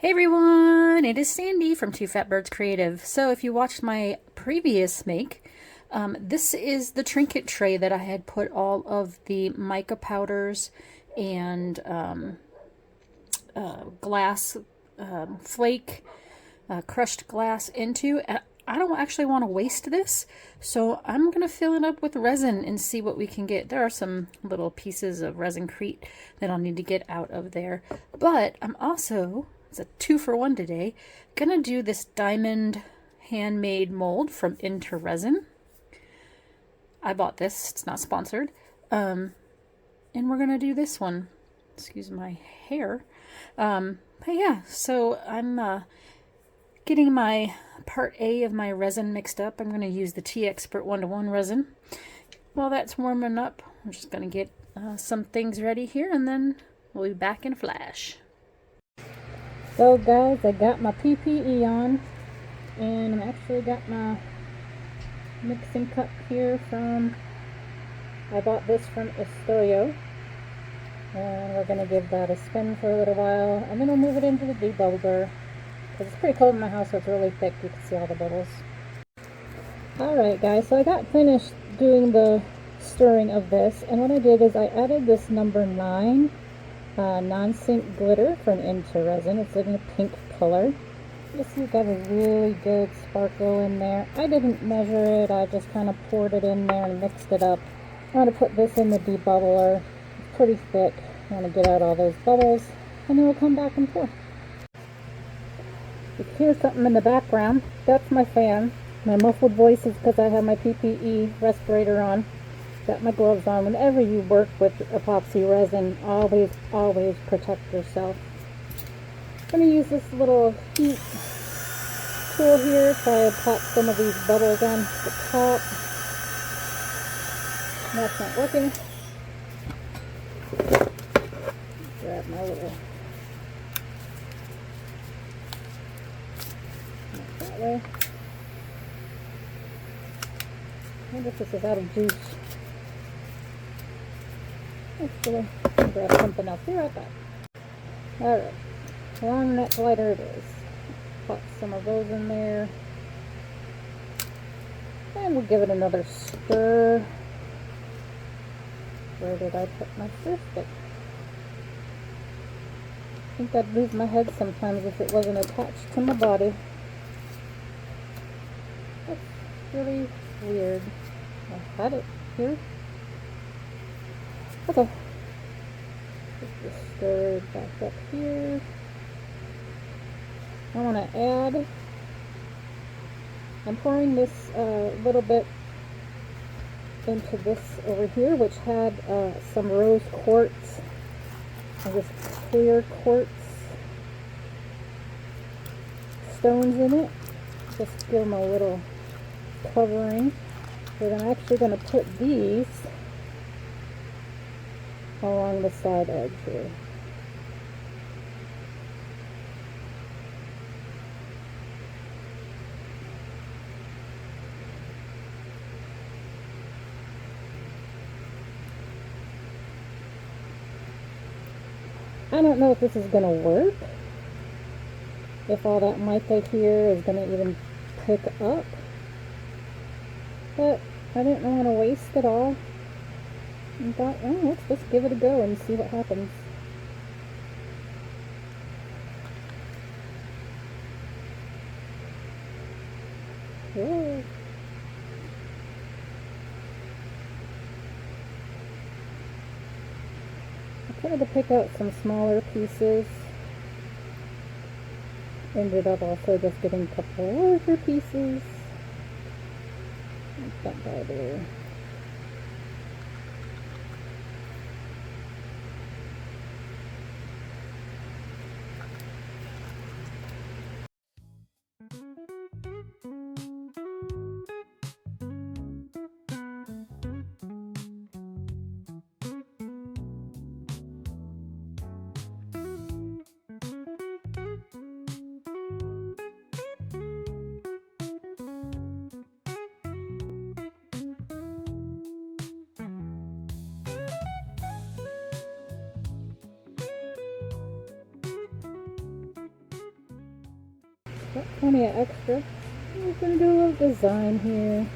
Hey everyone, it is Sandy from Two Fat Birds Creative. So if you watched my previous make, this is the trinket tray that I had put all of the mica powders and glass flake, crushed glass into. And I don't actually want to waste this, so I'm going to fill it up with resin and see what we can get. There are some little pieces of ResinCrete that I'll need to get out of there, but I'm also, it's a 2-for-1 today, gonna do this diamond handmade mold from IntoResin. I bought this, it's not sponsored. And we're gonna do this one. Excuse my hair. But yeah, so I'm getting my part A of my resin mixed up. I'm gonna use the Teexpert 1-to-1 resin. While that's warming up, I'm just gonna get some things ready here and then we'll be back in a flash. So guys, I got my PPE on, and I actually got my mixing cup here from, I bought this from Estoyo, and we're going to give that a spin for a little while, and then we'll move it into the debubbler, because it's pretty cold in my house, so it's really thick, you can see all the bubbles. Alright guys, so I got finished doing the stirring of this, and what I did is I added this number 9 non-sink glitter from IntoResin. It's in a pink color. You see, got a really good sparkle in there. I didn't measure it, I just kind of poured it in there and mixed it up. I'm going to put this in the debubbler. It's pretty thick. I want to get out all those bubbles, and then we'll come back and pour. You hear something in the background. That's my fan. My muffled voice is because I have my PPE respirator on. Got my gloves on. Whenever you work with epoxy resin, always protect yourself. I'm going to use this little heat tool here to try to pop some of these bubbles on the top. That's not working. Grab my little, that way. I wonder if this is out of juice. Actually, I'll grab something else. Be right back. Alright, long neck lighter it is. Pop some of those in there. And we'll give it another stir. Where did I put my stir stick? I think I'd lose my head sometimes if it wasn't attached to my body. That's really weird. I had it here. Okay. Put this stir back up here. I want to add, I'm pouring this little bit into this over here, which had some rose quartz, and this clear quartz stones in it. Just give them a little covering. So then I'm actually going to put these along the side edge here. I don't know if this is going to work, if all that mica here is going to even pick up, but I didn't want to waste it all. I thought, oh, let's just give it a go and see what happens. Whoa. I tried to pick out some smaller pieces. Ended up also just getting a couple larger pieces. Like that guy there. Got plenty of extra. We're gonna do a little design here.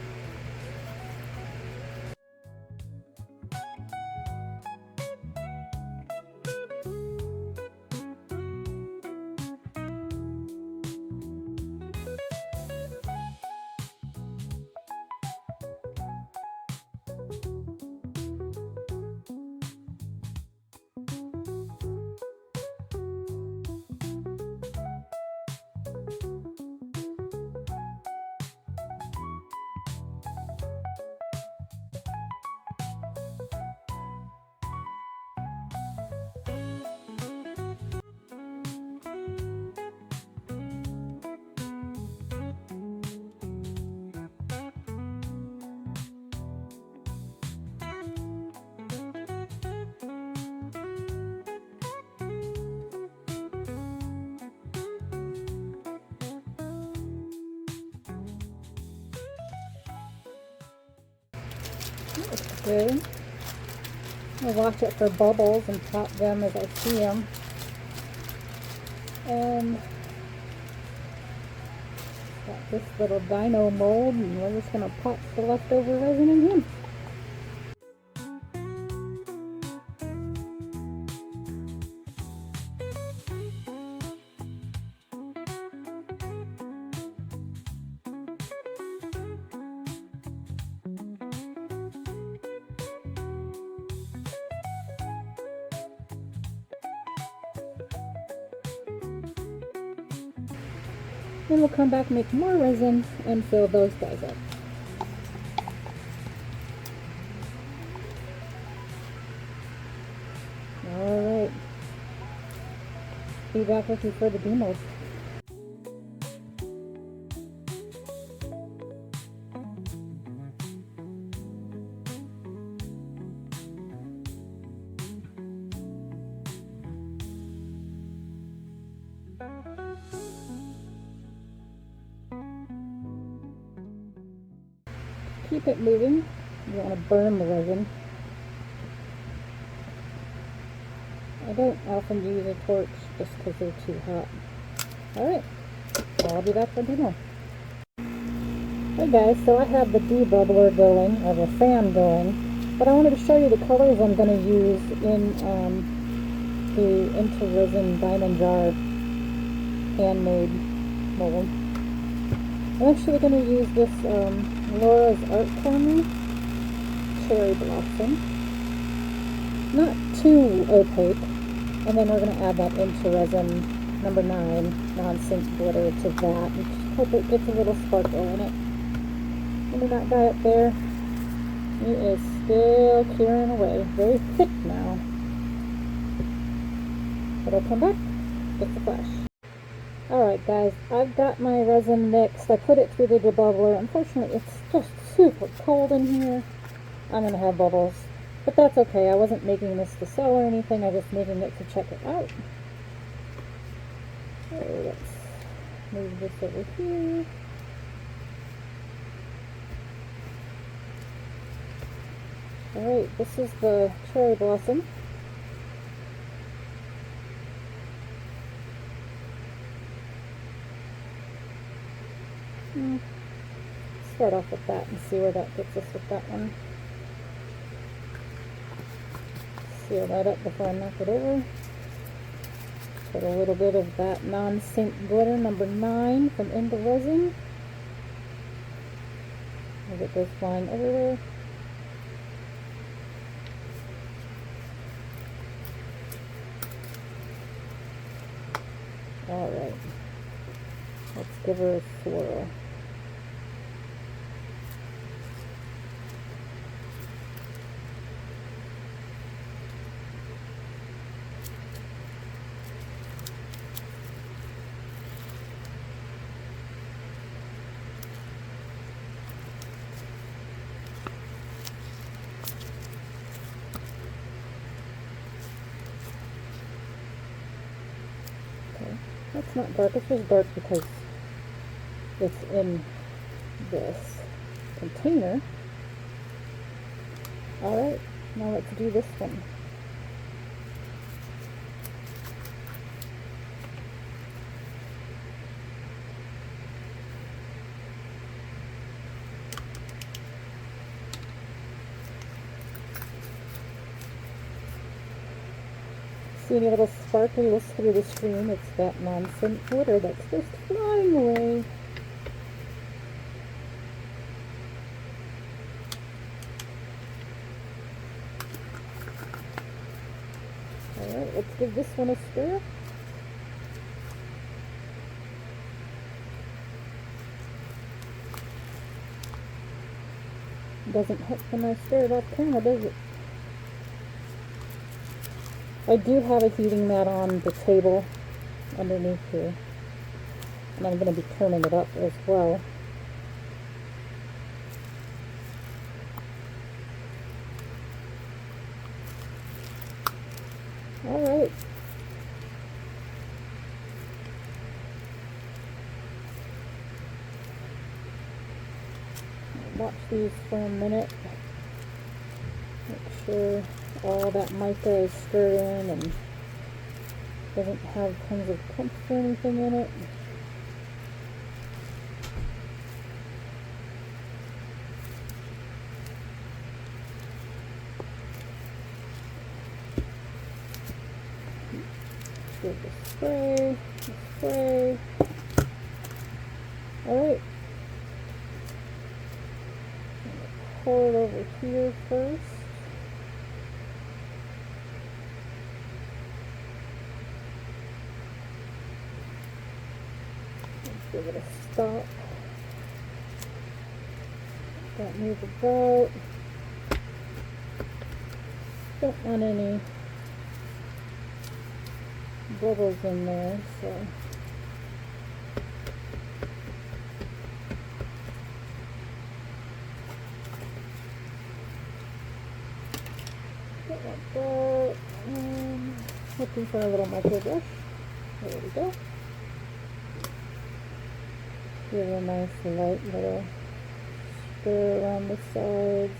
Looks good. I'll watch it for bubbles and pop them as I see them. And got this little dino mold, and we're just going to pop the leftover resin in him. Then we'll come back, make more resin, and fill those guys up. Alright. Be back with you for the demos. Keep it moving. You don't want to burn the resin. I don't often use a torch just because they're too hot. Alright, so I'll be back for demo. Hey guys, so I have the debubbler going, or the fan going, but I wanted to show you the colors I'm going to use in the IntoResin diamond jar handmade mold. I'm actually going to use this Laura's Art Corner Cherry Blossom. Not too opaque. And then we're going to add that IntoResin number 9 non-sync glitter to that. And just hope it gets a little sparkle in it. And that guy up there, he is still curing away. Very thick now. But I'll come back. It's a flash. Alright guys, I've got my resin mixed. I put it through the debubbler. Unfortunately, it's just super cold in here. I'm going to have bubbles. But that's okay. I wasn't making this to sell or anything. I was just making it to check it out. So let's move this over here. Alright, this is the cherry blossom. Start off with that and see where that gets us with that one. Seal that up before I knock it over. Put a little bit of that non-sync glitter number 9 from IntoResin. As it goes flying everywhere. Alright. Let's give her a swirl. That's not dark, it's just dark because it's in this container. Alright, now let's do this one. see any little sparkliness through the screen, it's that nonsense glitter that's just flying away. Alright, let's give this one a stir. Doesn't hurt when I stir it off camera, does it? I do have a heating mat on the table underneath here, and I'm going to be turning it up as well. Alright. Watch these for a minute. Make sure all that mica is stirred in and doesn't have tons of clumps or anything in it. Give the spray. Alright. Pour it over here first. Let's give it a stop. Don't move about. Don't want any bubbles in there, so like that. Looking for a little micro brush. There we go. Give a nice light little stir around the sides.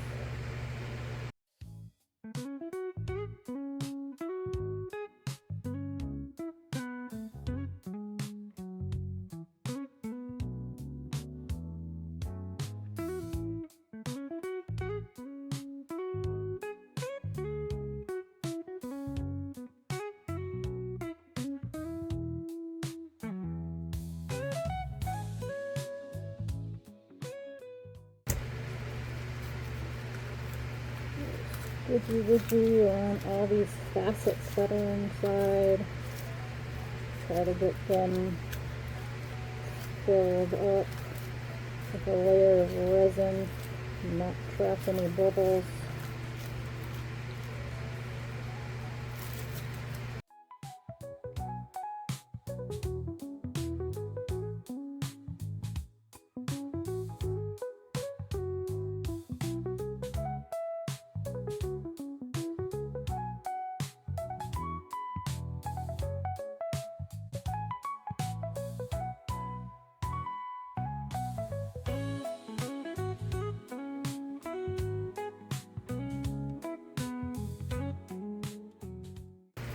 Widgy around all these facets that are inside. Try to get them filled up with a layer of resin, not trap any bubbles.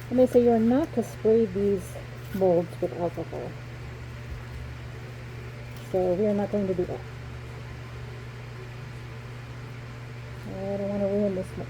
And they say you're not to spray these molds with alcohol. So we are not going to do that. I don't want to ruin this mold.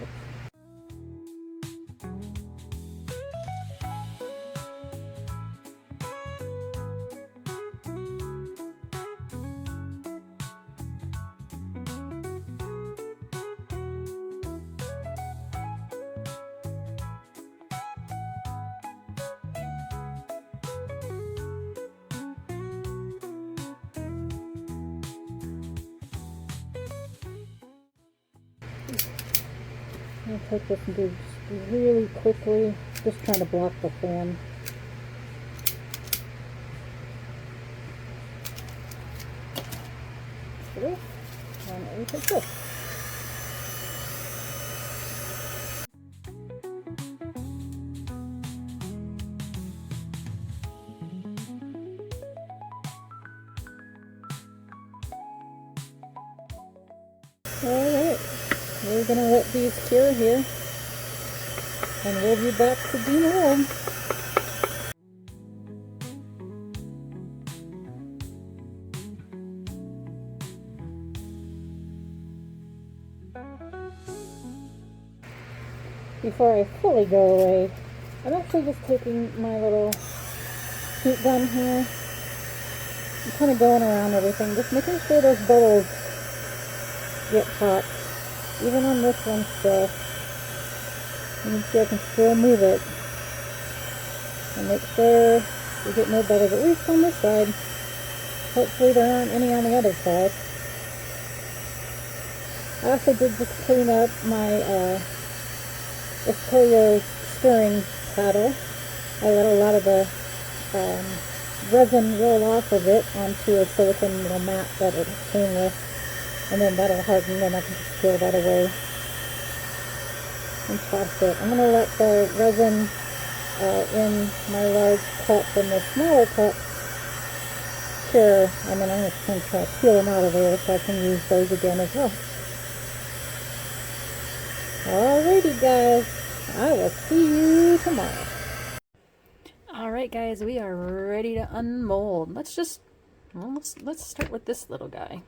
I'll take this and do just really quickly, just trying to block the fan. Okay, and let me take this. Alright, we're going to let these cure here, and we'll be back to Dinosaur. Before I fully go away, I'm actually just taking my little heat gun here and kind of going around everything, just making sure those bubbles get hot. Even on this one still. You can see I can still move it. And make sure we get no bubbles, at least on this side. Hopefully there aren't any on the other side. I also did just clean up my Escolio stirring paddle. I let a lot of the resin roll off of it onto a silicone little mat that it came with. And then that'll harden, and I can just peel that away and toss it. I'm going to let the resin in my large cup and the smaller cup cure, and then I'm just going to try to peel them out of there so I can use those again as well. Alrighty guys, I will see you tomorrow. Alright guys, we are ready to unmold. Let's start with this little guy.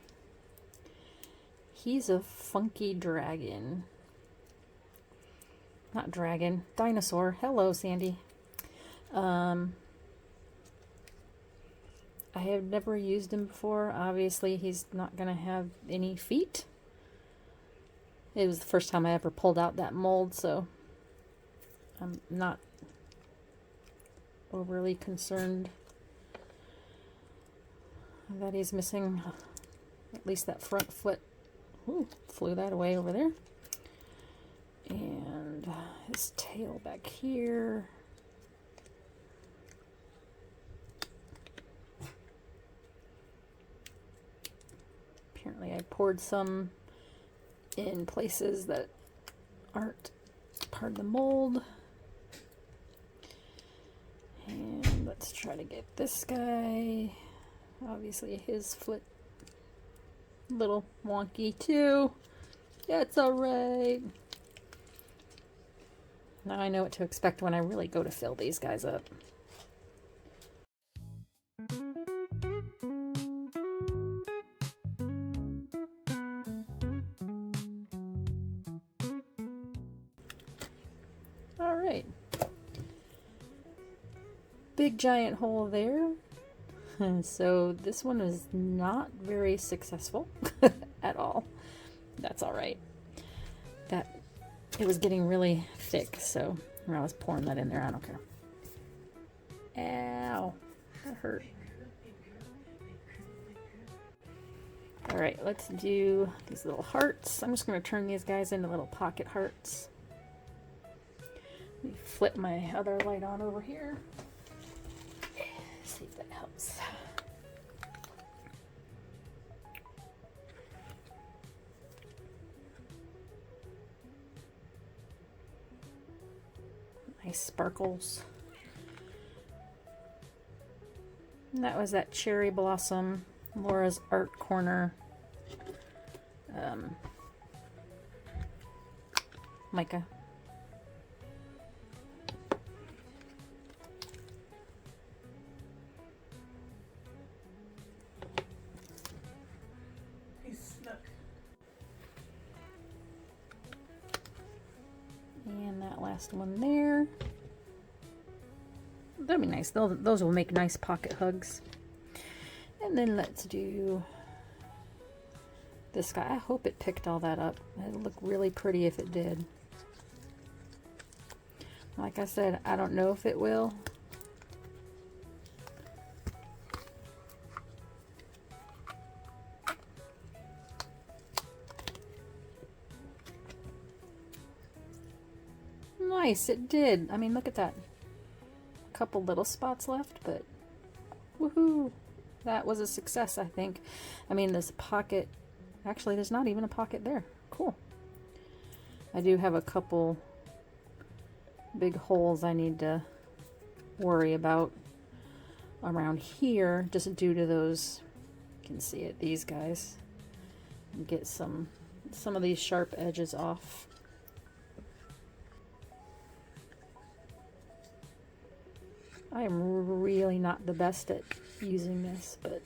He's a funky dragon. Not dragon, dinosaur. Hello, Sandy. I have never used him before. Obviously, he's not going to have any feet. It was the first time I ever pulled out that mold, so I'm not overly concerned that he's missing at least that front foot. Ooh, flew that away over there. And his tail back here. Apparently I poured some in places that aren't part of the mold. And let's try to get this guy. Obviously his foot a little wonky too. Yeah, it's alright. Now I know what to expect when I really go to fill these guys up. Alright. Big giant hole there. So this one is not very successful at all. That's alright. It was getting really thick, so I was pouring that in there. I don't care. Ow. That hurt. Alright, let's do these little hearts. I'm just going to turn these guys into little pocket hearts. Let me flip my other light on over here. See if that helps. Nice sparkles. And that was that cherry blossom, Laura's Art Corner mica. And that last one there. That'd be nice. Those will make nice pocket hugs. And then let's do this guy. I hope it picked all that up. It'd look really pretty if it did. Like I said, I don't know if it will. Nice, it did. I mean, look at that. A couple little spots left, but woohoo! That was a success, I think. I mean, this pocket, actually, there's not even a pocket there. Cool. I do have a couple big holes I need to worry about around here, just due to those, you can see it, these guys. And get some of these sharp edges off. I am really not the best at using this, but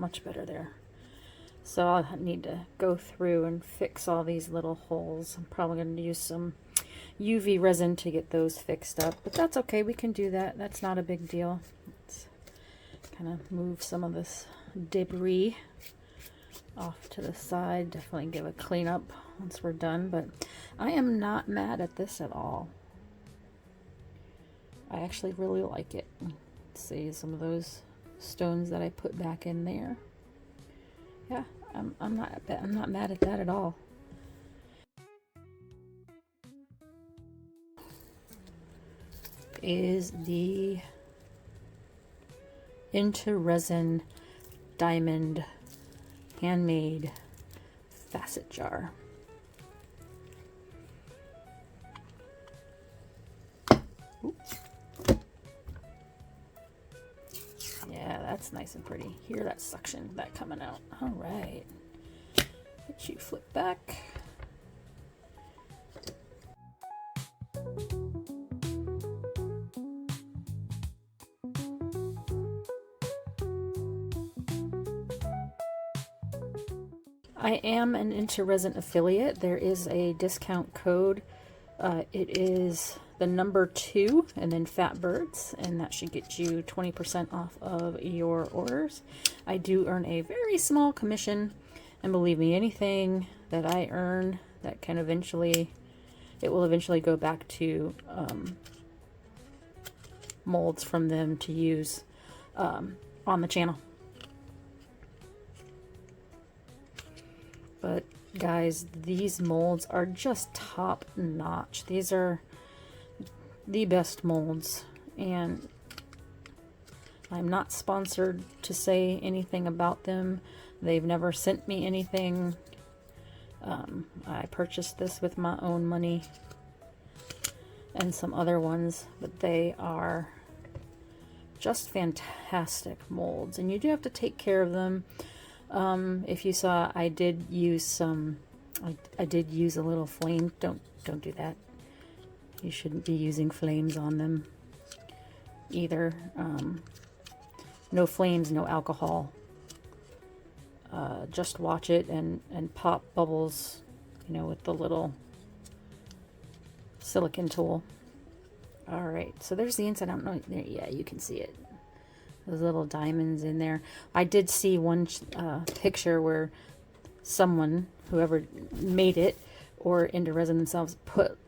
much better there. So I'll need to go through and fix all these little holes. I'm probably going to use some UV resin to get those fixed up, but that's okay. We can do that. That's not a big deal. Let's kind of move some of this debris off to the side. Definitely give a clean up once we're done, but I am not mad at this at all. I actually really like it. See some of those stones that I put back in there. Yeah, I'm not mad at that at all. Is the IntoResin diamond handmade facet jar. Oops. Yeah, that's nice and pretty. Hear that suction, that coming out. All right. Let you flip back. I am an IntoResin affiliate. There is a discount code. It is the number 2 and then Fat Birds, and that should get you 20% off of your orders. I do earn a very small commission, and believe me, anything that I earn that can eventually, it will eventually go back to molds from them to use on the channel. But guys, these molds are just top notch. These are the best molds, and I'm not sponsored to say anything about them. They've never sent me anything. I purchased this with my own money and some other ones, but they are just fantastic molds, and you do have to take care of them. If you saw, I did use some, I did use a little flame. Don't do that. You shouldn't be using flames on them either. No flames, no alcohol. Just watch it and pop bubbles, you know, with the little silicone tool. All right, so there's the inside. I don't know. Yeah, you can see it. Those little diamonds in there. I did see one picture where someone, whoever made it, or IntoResin themselves,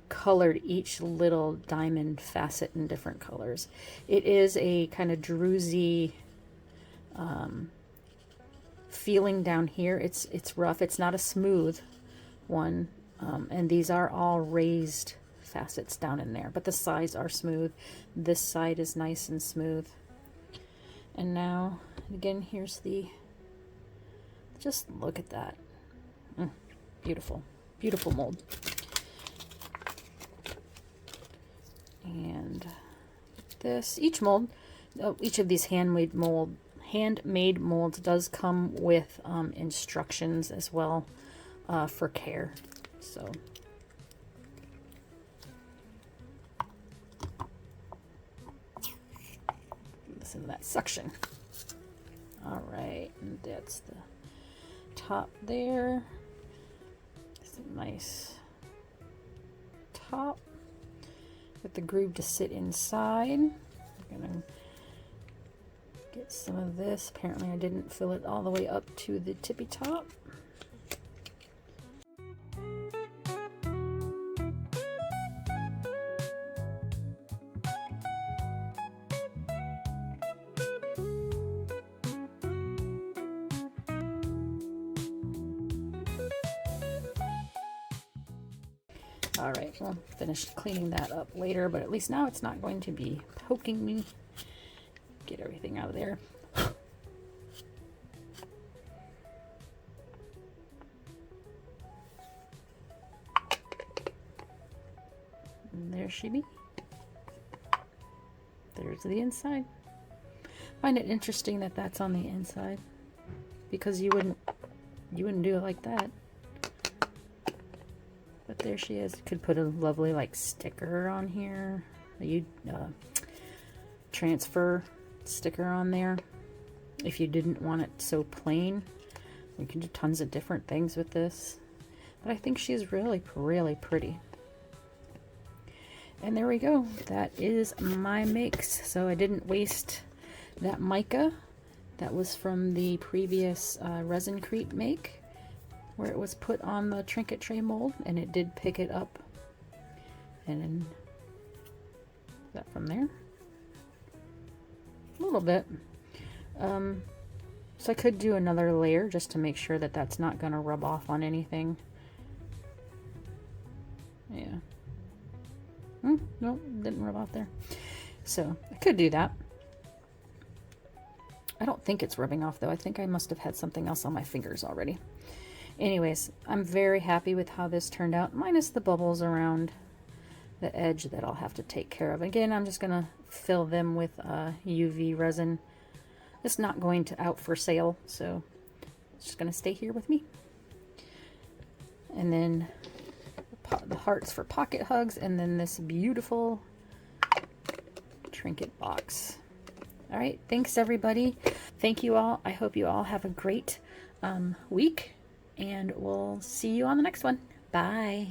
colored each little diamond facet in different colors. It is a kind of druzy feeling down here. It's rough. It's not a smooth one, and these are all raised facets down in there, but the sides are smooth. This side is nice and smooth. And now, again, here's the, just look at that. Beautiful, beautiful mold. And this, each mold, each of these handmade molds does come with instructions as well for care. So listen to that suction. All right, and that's the top there. It's a nice top with the groove to sit inside. I'm gonna get some of this. Apparently I didn't fill it all the way up to the tippy top. All right, we'll finish cleaning that up later, but at least now it's not going to be poking me. Get everything out of there. And there she be. There's the inside. Find it interesting that that's on the inside, because you wouldn't do it like that. But there she is. Could put a lovely like sticker on here. You transfer sticker on there. if you didn't want it so plain. You can do tons of different things with this. But I think she's really, really pretty. And there we go. That is my makes. So I didn't waste that mica. That was from the previous ResinCrete make, where it was put on the trinket tray mold, and it did pick it up. And then, is that from there? A little bit. So I could do another layer just to make sure that that's not going to rub off on anything. Yeah. Nope, didn't rub off there. So I could do that. I don't think it's rubbing off though. I think I must have had something else on my fingers already. Anyways, I'm very happy with how this turned out, minus the bubbles around the edge that I'll have to take care of. Again, I'm just gonna fill them with UV resin. It's not going to out for sale, so it's just gonna stay here with me. And then the hearts for pocket hugs, and then this beautiful trinket box. All right, thanks everybody. Thank you all. I hope you all have a great week, and we'll see you on the next one. Bye.